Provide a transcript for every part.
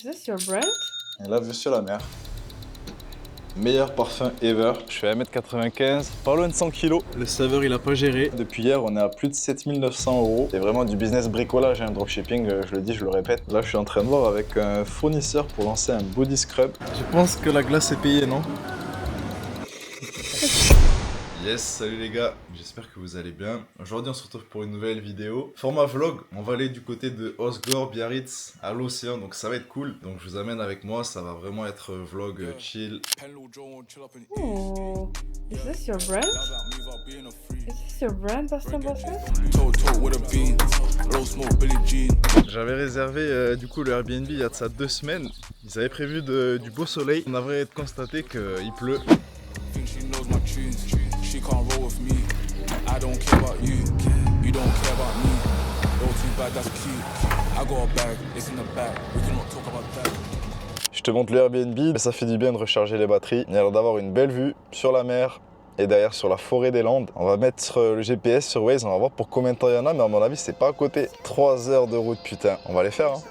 Is this your brand? Et là, vue sur la mer. Meilleur parfum ever. Je fais 1m95, pas loin de 100 kg. Le saveur, il a pas géré. Depuis hier, on est à plus de 7900 €. C'est vraiment du business bricolage, hein, dropshipping, je le dis, je le répète. Là, je suis en train de voir avec un fournisseur pour lancer un body scrub. Je pense que la glace est payée, non? Yes, salut les gars, j'espère que vous allez bien. Aujourd'hui on se retrouve pour une nouvelle vidéo. Format vlog, on va aller du côté de Osgore, Biarritz, à l'océan, donc ça va être cool. Donc je vous amène avec moi, ça va vraiment être vlog chill. Oh, is this your brand? Is this your brand, Bastien Bastien? J'avais réservé du coup le Airbnb il y a de ça 2 semaines. Ils avaient prévu du beau soleil. On avait constaté qu'il pleut. She can't roll with me. I don't care about you. You don't care about me. All too bad, that's cute. I got a bag, it's in the back. We cannot talk about that. Je te montre le Airbnb, ça fait du bien de recharger les batteries. Il y a l'air d'avoir une belle vue sur la mer et derrière sur la forêt des Landes. On va mettre le GPS sur Waze, on va voir pour combien de temps il y en a, mais à mon avis c'est pas à côté. 3 heures de route, putain. On va les faire, hein.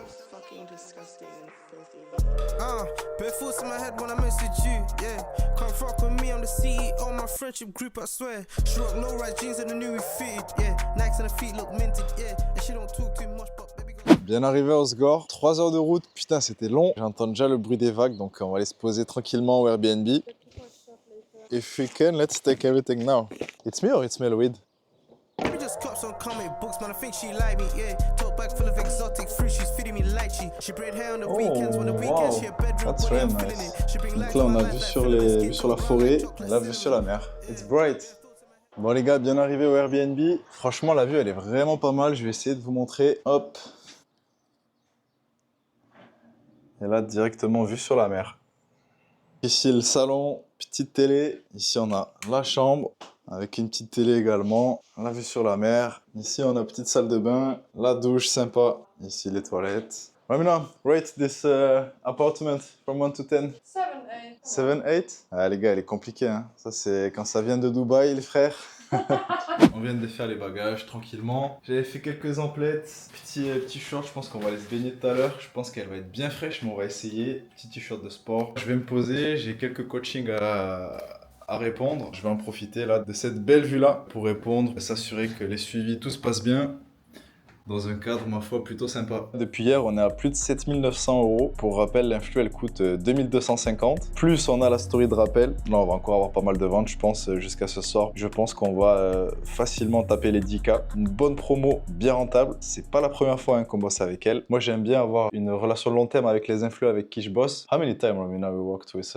Bien arrivé à Osgore, 3 heures de route, putain c'était long. J'entends déjà le bruit des vagues, donc on va aller se poser tranquillement au Airbnb. If we can, let's take everything now. It's me or it's Meloid? Oh, wow, that's very nice. Donc là on a vu sur la forêt, et là vue sur la mer. It's bright. Bon les gars, bien arrivé au Airbnb. Franchement la vue elle est vraiment pas mal, je vais essayer de vous montrer. Hop. Et là directement vue sur la mer. Ici le salon, petite télé. Ici on a la chambre avec une petite télé également. La vue sur la mer. Ici on a petite salle de bain, la douche sympa. Ici les toilettes. Ramina, rate this apartment from 1 to 10. 7-8. 7-8? Ah les gars, elle est compliquée, hein. Ça c'est quand ça vient de Dubaï, les frères. On vient de défaire les bagages tranquillement. J'avais fait quelques emplettes, petit short, je pense qu'on va aller se baigner tout à l'heure. Je pense qu'elle va être bien fraîche, mais on va essayer. Petit t-shirt de sport. Je vais me poser, j'ai quelques coachings à répondre. Je vais en profiter là de cette belle vue là pour répondre et s'assurer que les suivis, tout se passe bien. Dans un cadre, ma foi, plutôt sympa. Depuis hier, on est à plus de 7900 €. Pour rappel, l'influx, elle coûte 2250. Plus on a la story de rappel. Là, on va encore avoir pas mal de ventes, je pense, jusqu'à ce soir. Je pense qu'on va facilement taper les 10K. Une bonne promo, bien rentable. C'est pas la première fois hein, qu'on bosse avec elle. Moi, j'aime bien avoir une relation long terme avec les influx avec qui je bosse. How many times, Ramina, we worked with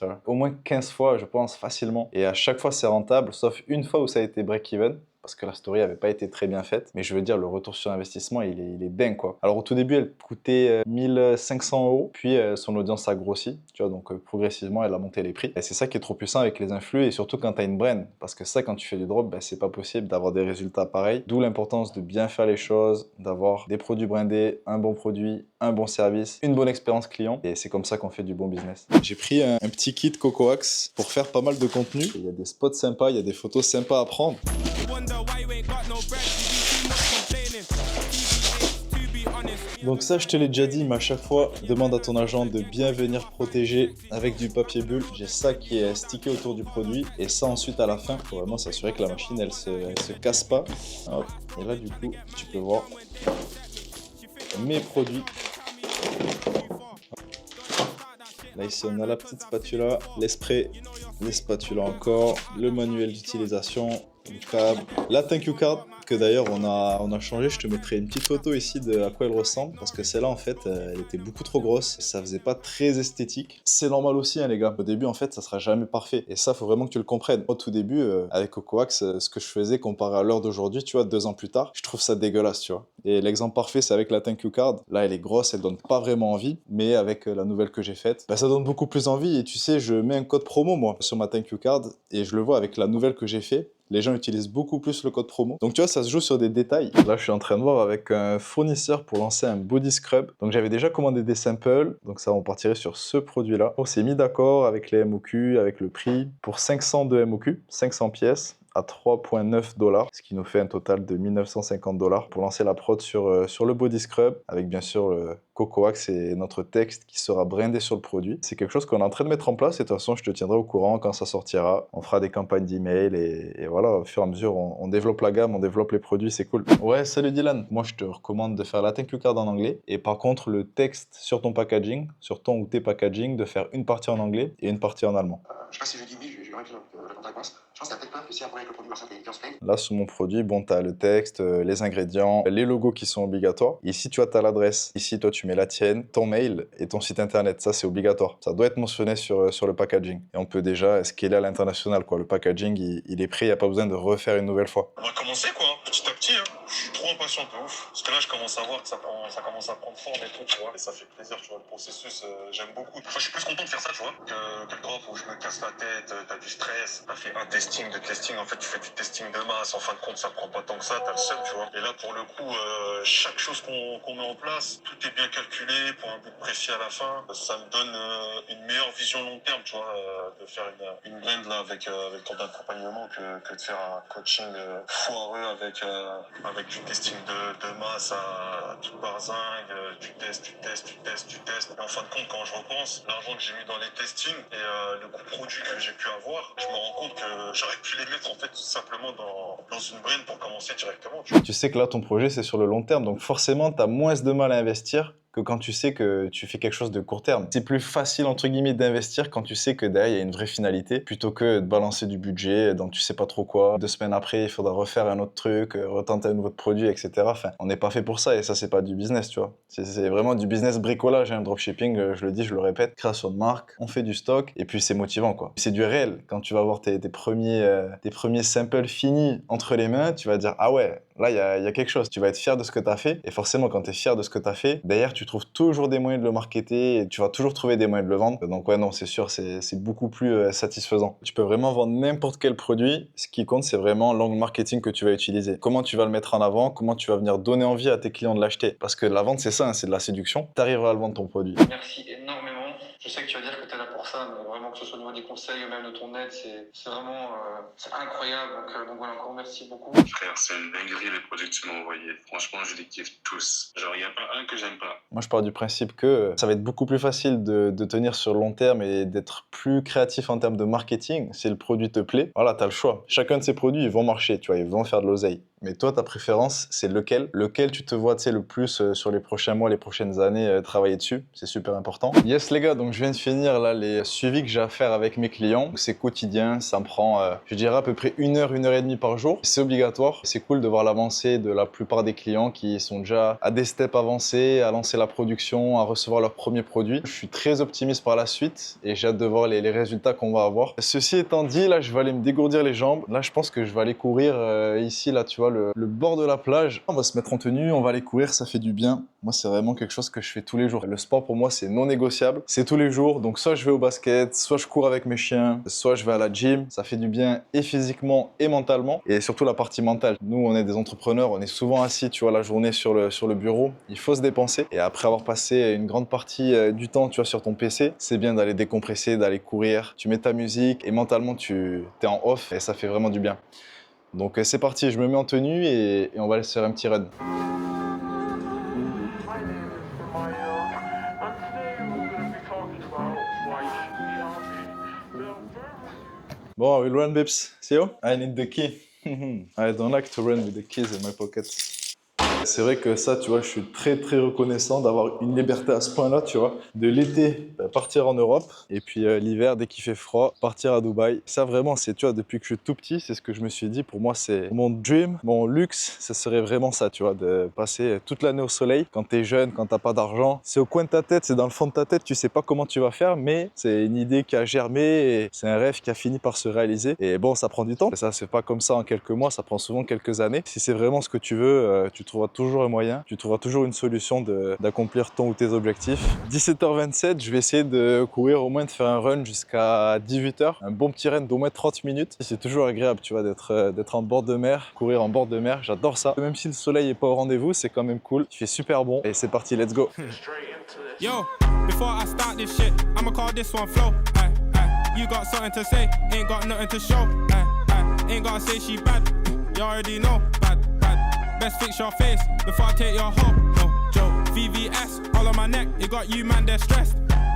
her? Au moins 15 fois, je pense, facilement. Et à chaque fois, c'est rentable, sauf une fois où ça a été break-even. Parce que la story n'avait pas été très bien faite. Mais je veux dire, le retour sur investissement, il est dingue, quoi. Alors, au tout début, elle coûtait 1500 €. Puis, son audience a grossi. Tu vois, donc progressivement, elle a monté les prix. Et c'est ça qui est trop puissant avec les influx. Et surtout quand tu as une brand. Parce que ça, quand tu fais du drop, c'est pas possible d'avoir des résultats pareils. D'où l'importance de bien faire les choses, d'avoir des produits brandés, un bon produit, un bon service, une bonne expérience client. Et c'est comme ça qu'on fait du bon business. J'ai pris un petit kit Cocoax pour faire pas mal de contenu. Il y a des spots sympas, il y a des photos sympas à prendre. Donc ça je te l'ai déjà dit, mais à chaque fois demande à ton agent de bien venir protéger avec du papier bulle. J'ai ça qui est stické autour du produit et ça ensuite à la fin pour vraiment s'assurer que la machine elle se casse pas. Hop. Et là du coup tu peux voir mes produits. Là ici on a la petite spatula, les sprays, les spatulas encore, le manuel d'utilisation, le câble, la thank you card que d'ailleurs on a changé. Je te mettrai une petite photo ici de à quoi elle ressemble parce que celle-là en fait elle était beaucoup trop grosse, ça faisait pas très esthétique. C'est normal aussi hein, les gars, au début en fait ça sera jamais parfait et ça faut vraiment que tu le comprennes. Au tout début avec Cocoax, ce que je faisais comparé à l'heure d'aujourd'hui, tu vois, 2 ans plus tard, je trouve ça dégueulasse, tu vois. Et l'exemple parfait c'est avec la thank you card. Là elle est grosse, elle donne pas vraiment envie, mais avec la nouvelle que j'ai faite, ça donne beaucoup plus envie. Et tu sais, je mets un code promo moi sur ma thank you card et je le vois avec la nouvelle que j'ai fait. Les gens utilisent beaucoup plus le code promo. Donc tu vois, ça se joue sur des détails. Là, je suis en train de voir avec un fournisseur pour lancer un body scrub. Donc j'avais déjà commandé des samples. Donc ça, on partirait sur ce produit-là. On s'est mis d'accord avec les MOQ, avec le prix. Pour 500 de MOQ, 500 pièces. à 3,9 $, ce qui nous fait un total de 1950 $ pour lancer la prod sur le body scrub, avec bien sûr le Cocoax, c'est notre texte qui sera brandé sur le produit. C'est quelque chose qu'on est en train de mettre en place et de toute façon, je te tiendrai au courant quand ça sortira. On fera des campagnes d'email et voilà, au fur et à mesure, on développe la gamme, on développe les produits, c'est cool. Ouais, salut Dylan. Moi, je te recommande de faire la thank you card en anglais et par contre, le texte sur ton packaging, sur ton ou tes packaging, de faire une partie en anglais et une partie en allemand. Je sais pas si je dis oui, je vais répondre la réponse. Je pense qu'il y a peut-être pas que si après avec le produit Marseille et Play. Là, sur mon produit, bon, tu as le texte, les ingrédients, les logos qui sont obligatoires. Ici, tu as l'adresse. Ici, toi, tu mets la tienne, ton mail et ton site internet. Ça, c'est obligatoire. Ça doit être mentionné sur le packaging. Et on peut déjà scaler à l'international, quoi. Le packaging, il est prêt, il n'y a pas besoin de refaire une nouvelle fois. On va commencer, quoi, petit à petit. Hein. Je suis trop impatient de ouf. Parce que là, je commence à voir que ça commence à prendre forme et tout, tu vois. Et ça fait plaisir, tu vois, le processus, j'aime beaucoup. Enfin, je suis plus content de faire ça, tu vois, que le drop où je me casse la tête, t'as du stress, t'as fait un testing, deux testings. En fait, tu fais du testing de masse. En fin de compte, ça prend pas tant que ça, t'as le seum, tu vois. Et là, pour le coup, chaque chose qu'on met en place, tout est bien calculé pour un but précis à la fin. Ça me donne une meilleure vision long terme, tu vois, de faire une blend là avec ton accompagnement que de faire un coaching foireux avec du testing de masse à toute barzingue. Tu testes. Et en fin de compte, quand je repense, l'argent que j'ai mis dans les testings et le coût produit que j'ai pu avoir, je me rends compte que j'aurais pu les mettre en fait tout simplement dans une brain pour commencer directement. Tu sais que là, ton projet, c'est sur le long terme, donc forcément, tu as moins de mal à investir que quand tu sais que tu fais quelque chose de court terme. C'est plus facile, entre guillemets, d'investir quand tu sais que derrière, il y a une vraie finalité, plutôt que de balancer du budget dans tu sais pas trop quoi. 2 semaines après, il faudra refaire un autre truc, retenter un nouveau produit, etc. Enfin, on n'est pas fait pour ça, et ça, c'est pas du business, tu vois. C'est vraiment du business bricolage, hein, dropshipping, je le dis, je le répète. Création de marque, on fait du stock, et puis c'est motivant, quoi. C'est du réel. Quand tu vas avoir tes premiers samples finis entre les mains, tu vas dire, ah ouais, là, il y a quelque chose. Tu vas être fier de ce que tu as fait, et forcément, quand tu es fier de ce que tu as fait, derrière, tu trouves toujours des moyens de le marketer et tu vas toujours trouver des moyens de le vendre. Donc ouais, non, c'est sûr, c'est beaucoup plus satisfaisant. Tu peux vraiment vendre n'importe quel produit. Ce qui compte, c'est vraiment l'angle marketing que tu vas utiliser. Comment tu vas le mettre en avant, comment tu vas venir donner envie à tes clients de l'acheter. Parce que la vente, c'est ça, hein, c'est de la séduction. Tu arriveras à le vendre ton produit. Merci énormément. Je sais que tu vas dire que tu es là pour ça, mais vraiment que ce soit au niveau des conseils ou même de ton aide, c'est vraiment c'est incroyable. Donc voilà, encore merci beaucoup. Frère, c'est une dinguerie les produits que tu m'as envoyés. Franchement, je les kiffe tous. Genre, il n'y a pas un que j'aime pas. Moi, je pars du principe que ça va être beaucoup plus facile de tenir sur le long terme et d'être plus créatif en termes de marketing si le produit te plaît. Voilà, tu as le choix. Chacun de ces produits, ils vont marcher, tu vois, ils vont faire de l'oseille. Mais toi, ta préférence, c'est lequel tu te vois, tu sais, le plus sur les prochains mois, les prochaines années, travailler dessus. C'est super important. Yes, les gars, donc je viens de finir là les suivis que j'ai à faire avec mes clients. C'est quotidien, ça me prend, je dirais à peu près 1 heure, 1 heure et demie par jour. C'est obligatoire. C'est cool de voir l'avancée de la plupart des clients qui sont déjà à des steps avancés, à lancer la production, à recevoir leurs premiers produits. Je suis très optimiste par la suite et j'ai hâte de voir les résultats qu'on va avoir. Ceci étant dit, là, je vais aller me dégourdir les jambes. Là, je pense que je vais aller courir ici, là, tu vois, le bord de la plage. On va se mettre en tenue, on va aller courir, ça fait du bien. Moi, c'est vraiment quelque chose que je fais tous les jours. Le sport, pour moi, c'est non négociable. C'est tous les jours. Donc, soit je vais au basket, soit je cours avec mes chiens, soit je vais à la gym. Ça fait du bien et physiquement et mentalement. Et surtout la partie mentale. Nous, on est des entrepreneurs, on est souvent assis, tu vois, la journée sur le bureau. Il faut se dépenser. Et après avoir passé une grande partie du temps, tu vois, sur ton PC, c'est bien d'aller décompresser, d'aller courir. Tu mets ta musique et mentalement, tu es en off et ça fait vraiment du bien. Donc c'est parti, je me mets en tenue et on va aller se faire un petit run. Bon, I will run, babes. See you? I need the key. I don't like to run with the keys in my pocket. C'est vrai que ça, tu vois, je suis très très reconnaissant d'avoir une liberté à ce point-là, tu vois. De l'été, partir en Europe, et puis l'hiver, dès qu'il fait froid, partir à Dubaï. Ça vraiment, c'est, tu vois, depuis que je suis tout petit, c'est ce que je me suis dit. Pour moi, c'est mon dream, mon luxe, ce serait vraiment ça, tu vois, de passer toute l'année au soleil. Quand t'es jeune, quand t'as pas d'argent, c'est au coin de ta tête, c'est dans le fond de ta tête, tu sais pas comment tu vas faire, mais c'est une idée qui a germé et c'est un rêve qui a fini par se réaliser. Et bon, ça prend du temps. Ça, c'est pas comme ça en quelques mois, ça prend souvent quelques années. Si c'est vraiment ce que tu veux, tu trouveras toujours un moyen, tu trouveras toujours une solution d'accomplir ton ou tes objectifs. 17h27, je vais essayer de courir, au moins de faire un run jusqu'à 18h. Un bon petit run d'au moins 30 minutes. C'est toujours agréable, tu vois, d'être en bord de mer, courir en bord de mer, j'adore ça. Même si le soleil est pas au rendez-vous, c'est quand même cool. Il fait super bon et c'est parti, let's go. Yo, before I start this shit, I'ma call this one flow. You got something to say, ain't got nothing to show. Ain't gotta say she bad, you already know. Bad. Best fix your face before I take your hoe. No joke. VVS, all on my neck, it got you man, they're stressed.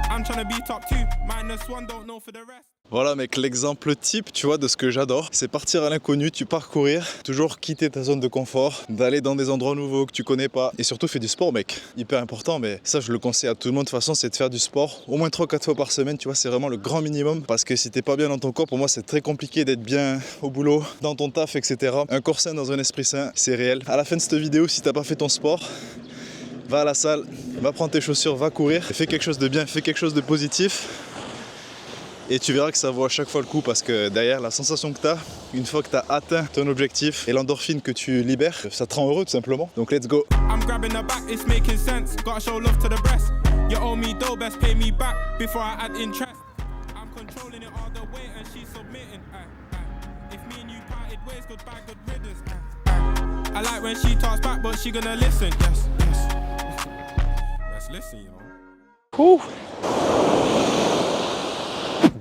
I'm tryna be top 2, -1, don't know for the rest. Voilà mec, l'exemple type, tu vois, de ce que j'adore, c'est partir à l'inconnu, tu pars courir, toujours quitter ta zone de confort, d'aller dans des endroits nouveaux que tu connais pas, et surtout fais du sport mec, hyper important, mais ça je le conseille à tout le monde de toute façon, c'est de faire du sport, au moins 3-4 fois par semaine, tu vois, c'est vraiment le grand minimum, parce que si t'es pas bien dans ton corps, pour moi c'est très compliqué d'être bien au boulot, dans ton taf, etc. Un corps sain dans un esprit sain, c'est réel. À la fin de cette vidéo, si t'as pas fait ton sport, va à la salle, va prendre tes chaussures, va courir, fais quelque chose de bien, fais quelque chose de positif. Et tu verras que ça vaut à chaque fois le coup parce que derrière la sensation que tu as, une fois que tu as atteint ton objectif et l'endorphine que tu libères, ça te rend heureux tout simplement. Donc let's go. I'm grabbing the back, it's making sense. Gotta show love to the breast. You owe me dough, best pay me back before I add interest. I'm controlling it all the way and she's submitting. If me and you parted ways, goodbye, good riddance. I like when she talks back, but she gonna listen. Yes, yes. Let's listen, you know.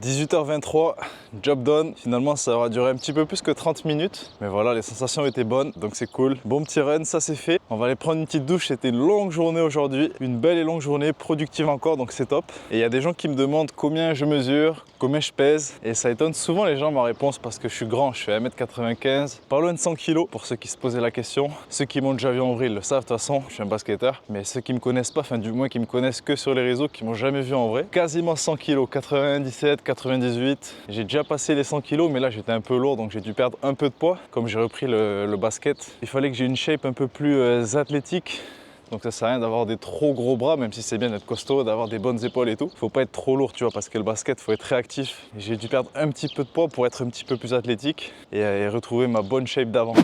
18h23, job done. Finalement, ça aura duré un petit peu plus que 30 minutes. Mais voilà, les sensations étaient bonnes, donc c'est cool. Bon petit run, ça c'est fait. On va aller prendre une petite douche. C'était une longue journée aujourd'hui. Une belle et longue journée, productive encore, donc c'est top. Et il y a des gens qui me demandent combien je mesure, combien je pèse. Et ça étonne souvent les gens ma réponse parce que je suis grand. Je fais 1m95, pas loin de 100 kg pour ceux qui se posaient la question. Ceux qui m'ont déjà vu en vrai le savent de toute façon, je suis un basketteur. Mais ceux qui me connaissent pas, enfin du moins qui me connaissent que sur les réseaux, qui m'ont jamais vu en vrai, quasiment 100 kg, 97, 98. J'ai déjà passé les 100 kg, mais là j'étais un peu lourd, donc j'ai dû perdre un peu de poids. Comme j'ai repris le basket, il fallait que j'ai une shape un peu plus athlétique. Donc ça sert à rien d'avoir des trop gros bras, même si c'est bien d'être costaud, d'avoir des bonnes épaules et tout. Faut pas être trop lourd, tu vois, parce que le basket, faut être réactif. J'ai dû perdre un petit peu de poids pour être un petit peu plus athlétique et retrouver ma bonne shape d'avant.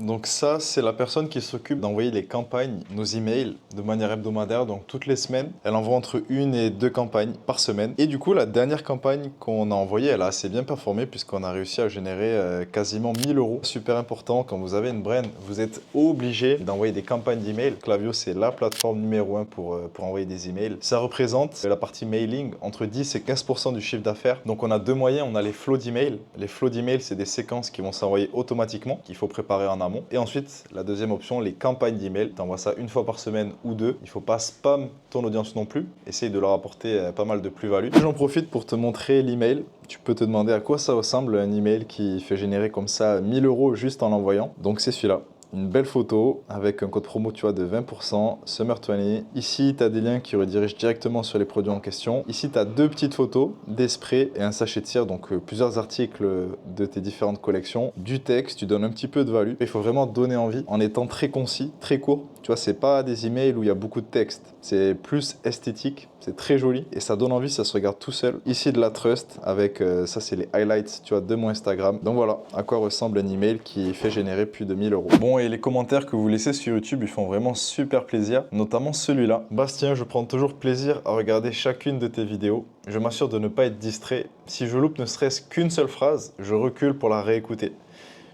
Donc ça, c'est la personne qui s'occupe d'envoyer les campagnes, nos emails, de manière hebdomadaire, donc toutes les semaines. Elle envoie entre 1 et 2 campagnes par semaine. Et du coup, la dernière campagne qu'on a envoyée, elle a assez bien performé puisqu'on a réussi à générer quasiment 1000 €. Super important, quand vous avez une brand, vous êtes obligé d'envoyer des campagnes d'emails. Klaviyo, c'est la plateforme numéro 1 pour envoyer des emails. Ça représente la partie mailing entre 10 et 15% du chiffre d'affaires. Donc on a deux moyens, on a les flows d'emails. Les flows d'emails, c'est des séquences qui vont s'envoyer automatiquement, qu'il faut préparer en amont. Et ensuite, la deuxième option, les campagnes d'email. Tu envoies ça une fois par semaine ou deux. Il ne faut pas spam ton audience non plus. Essaye de leur apporter pas mal de plus-value. J'en profite pour te montrer l'email. Tu peux te demander à quoi ça ressemble un email qui fait générer comme ça 1000 € juste en l'envoyant. Donc c'est celui-là. Une belle photo avec un code promo, tu vois, de 20%, Summer 20. Ici, tu as des liens qui redirigent directement sur les produits en question. Ici, tu as deux petites photos, des sprays et un sachet de cire, donc plusieurs articles de tes différentes collections. Du texte, tu donnes un petit peu de value. Il faut vraiment donner envie en étant très concis, très court. Tu vois, c'est pas des emails où il y a beaucoup de texte. C'est plus esthétique, c'est très joli et ça donne envie, ça se regarde tout seul. Ici, de la trust avec, ça c'est les highlights, tu vois, de mon Instagram. Donc voilà, à quoi ressemble un email qui fait générer plus de 1000 €. Bon, et les commentaires que vous laissez sur YouTube, ils font vraiment super plaisir, notamment celui-là. Bastien, je prends toujours plaisir à regarder chacune de tes vidéos. Je m'assure de ne pas être distrait. Si je loupe ne serait-ce qu'une seule phrase, je recule pour la réécouter.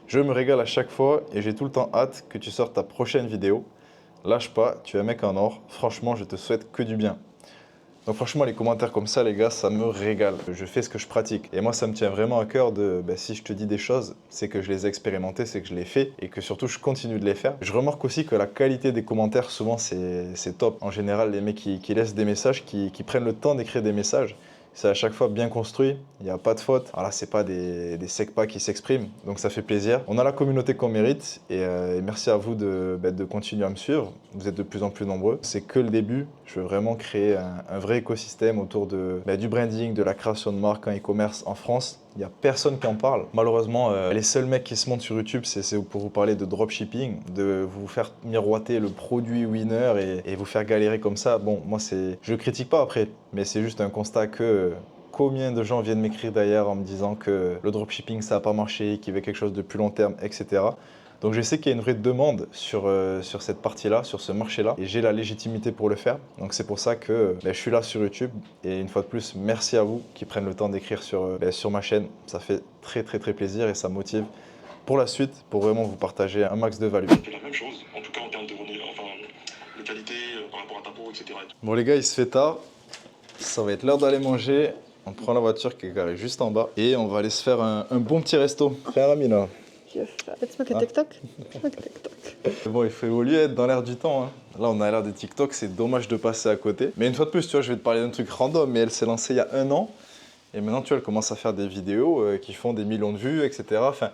Je me régale à chaque fois et j'ai tout le temps hâte que tu sortes ta prochaine vidéo. Lâche pas, tu es un mec en or. Franchement, je te souhaite que du bien. Donc franchement, les commentaires comme ça, les gars, ça me régale. Je fais ce que je pratique. Et moi, ça me tient vraiment à cœur de, si je te dis des choses, c'est que je les ai expérimentées, c'est que je les fais et que surtout, je continue de les faire. Je remarque aussi que la qualité des commentaires, souvent, c'est top. En général, les mecs qui laissent des messages, qui prennent le temps d'écrire des messages, c'est à chaque fois bien construit, il n'y a pas de faute. Alors là, c'est pas des secpas qui s'expriment, donc ça fait plaisir. On a la communauté qu'on mérite et merci à vous de continuer à me suivre. Vous êtes de plus en plus nombreux. C'est que le début. Je veux vraiment créer un vrai écosystème autour du branding, de la création de marques en e-commerce en France. Il n'y a personne qui en parle. Malheureusement, les seuls mecs qui se montent sur YouTube, c'est pour vous parler de dropshipping, de vous faire miroiter le produit winner et vous faire galérer comme ça. Bon, moi, je critique pas après, mais c'est juste un constat que combien de gens viennent m'écrire d'ailleurs en me disant que le dropshipping, ça n'a pas marché, qu'ils veulent quelque chose de plus long terme, etc. Donc je sais qu'il y a une vraie demande sur cette partie-là, sur ce marché-là, et j'ai la légitimité pour le faire. Donc c'est pour ça que je suis là sur YouTube. Et une fois de plus, merci à vous qui prennent le temps d'écrire sur ma chaîne. Ça fait très très très plaisir et ça motive pour la suite, pour vraiment vous partager un max de value. C'est la même chose, en tout cas en termes de qualité, par rapport à ta peau, etc. Bon les gars, il se fait tard. Ça va être l'heure d'aller manger. On prend la voiture qui est garée juste en bas et on va aller se faire un bon petit resto. Frère ami là. Yes. Let's make a TikTok. Let's make a TikTok. Bon, il faut évoluer, être dans l'air du temps. Hein. Là, on a l'air des TikTok, c'est dommage de passer à côté. Mais une fois de plus, tu vois, je vais te parler d'un truc random, mais elle s'est lancée il y a 1 an. Et maintenant, tu vois, elle commence à faire des vidéos qui font des millions de vues, etc. Enfin,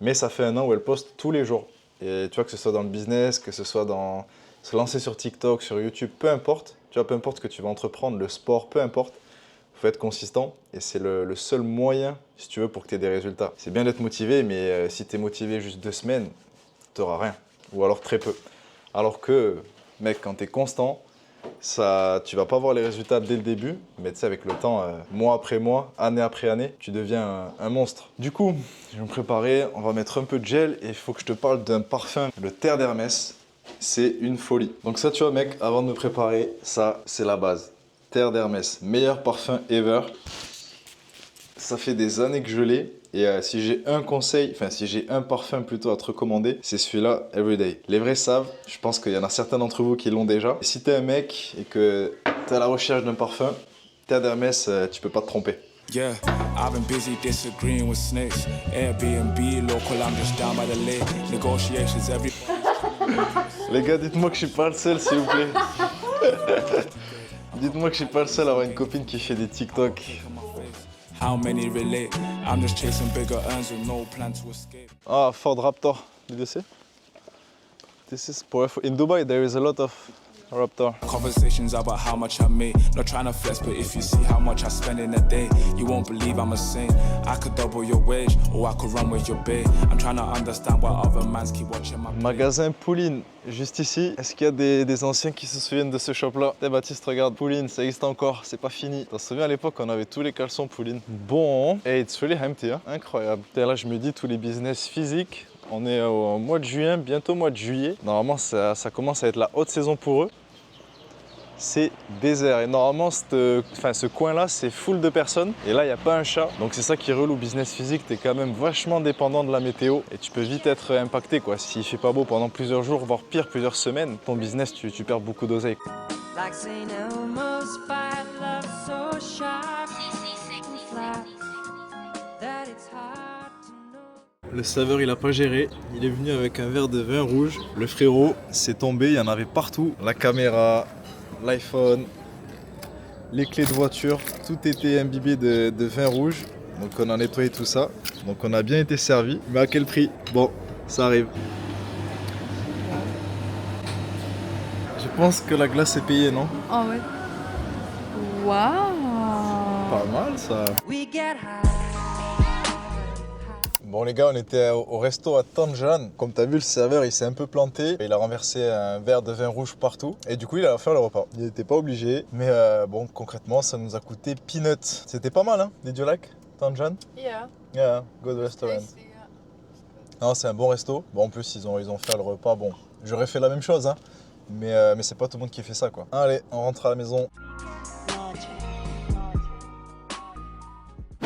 mais ça fait 1 an où elle poste tous les jours. Et tu vois, que ce soit dans le business, que ce soit dans se lancer sur TikTok, sur YouTube, peu importe. Tu vois, peu importe ce que tu vas entreprendre, le sport, peu importe. Il faut être consistant et c'est le seul moyen, si tu veux, pour que tu aies des résultats. C'est bien d'être motivé, mais si tu es motivé juste 2 semaines, tu n'auras rien. Ou alors très peu. Alors que, mec, quand tu es constant, tu vas pas voir les résultats dès le début, mais tu sais, avec le temps, mois après mois, année après année, tu deviens un monstre. Du coup, je vais me préparer, on va mettre un peu de gel et il faut que je te parle d'un parfum, le Terre d'Hermès. C'est une folie. Donc ça, tu vois, mec, avant de me préparer, ça, c'est la base. Terre d'Hermès, meilleur parfum ever. Ça fait des années que je l'ai. Et si j'ai un conseil, enfin si j'ai un parfum plutôt à te recommander, c'est celui-là, Everyday. Les vrais savent, je pense qu'il y en a certains d'entre vous qui l'ont déjà. Et si t'es un mec et que t'es à la recherche d'un parfum, Terre d'Hermès, tu peux pas te tromper. Yeah, I've been busy disagreeing with snakes. Airbnb, local, I'm just down by the lake. Negotiations every... Les gars, dites-moi que je suis pas le seul, s'il vous plaît. Dites-moi que je suis pas le seul à avoir une copine qui fait des TikTok. How many relate? I'm just chasing bigger earns with no plan to escape. Ah, Ford Raptor. Did you see? This is powerful. In Dubai, there is a lot of Raptor. Conversations about how much I make. Not trying to flex, but if you see how much I spend in a day, you won't believe I'm a saint. I could double your wage, or I could run with your bae. I'm trying to understand why other mans keep watching my play. Magasin Pouline, juste ici. Est-ce qu'il y a des anciens qui se souviennent de ce shop-là? Eh Baptiste, regarde, Pouline, ça existe encore, c'est pas fini. Tu te souviens à l'époque, on avait tous les caleçons Pouline. Bon, hey, it's really empty, hein? Incroyable. Et là, je me dis, tous les business physiques, on est au mois de juin, bientôt mois de juillet. Normalement, ça commence à être la haute saison pour eux. C'est désert et normalement ce coin-là c'est full de personnes et là il n'y a pas un chat, donc c'est ça qui est relou. Business physique, tu es quand même vachement dépendant de la météo et tu peux vite être impacté quoi. S'il fait pas beau pendant plusieurs jours, voire pire plusieurs semaines, ton business tu perds beaucoup d'oseille. Le saveur il a pas géré, il est venu avec un verre de vin rouge. Le frérot s'est tombé, il y en avait partout. La caméra, l'iPhone, les clés de voiture, tout était imbibé de vin rouge. Donc on a nettoyé tout ça. Donc on a bien été servi. Mais à quel prix? Bon, ça arrive. Je pense que la glace est payée, non? Oh ouais. Waouh. Pas mal ça. Bon les gars, on était au resto à Tanjan. Comme tu as vu, le serveur il s'est un peu planté. Il a renversé un verre de vin rouge partout. Et du coup, il a offert le repas. Il n'était pas obligé. Mais bon, concrètement, ça nous a coûté peanuts. C'était pas mal, hein? Did you like Tanjan? Yeah. Yeah, good restaurant. Non, c'est un bon resto. Bon, en plus, ils ont fait le repas. Bon, j'aurais fait la même chose, hein. Mais c'est pas tout le monde qui fait ça, quoi. Allez, on rentre à la maison.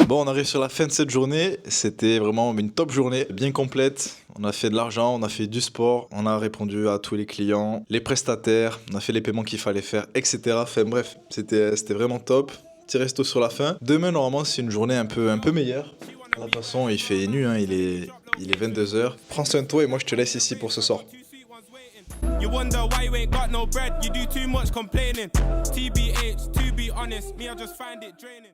Bon, on arrive sur la fin de cette journée. C'était vraiment une top journée, bien complète. On a fait de l'argent, on a fait du sport, on a répondu à tous les clients, les prestataires, on a fait les paiements qu'il fallait faire, etc. Enfin bref, c'était vraiment top. Petit resto sur la fin. Demain, normalement, c'est une journée un peu meilleure. De toute façon, il fait nu, hein, il est 22h. Prends soin de toi et moi, je te laisse ici pour ce soir. You wonder why you ain't got no bread. You do too much complaining. TBH, to be honest, me I just find it draining.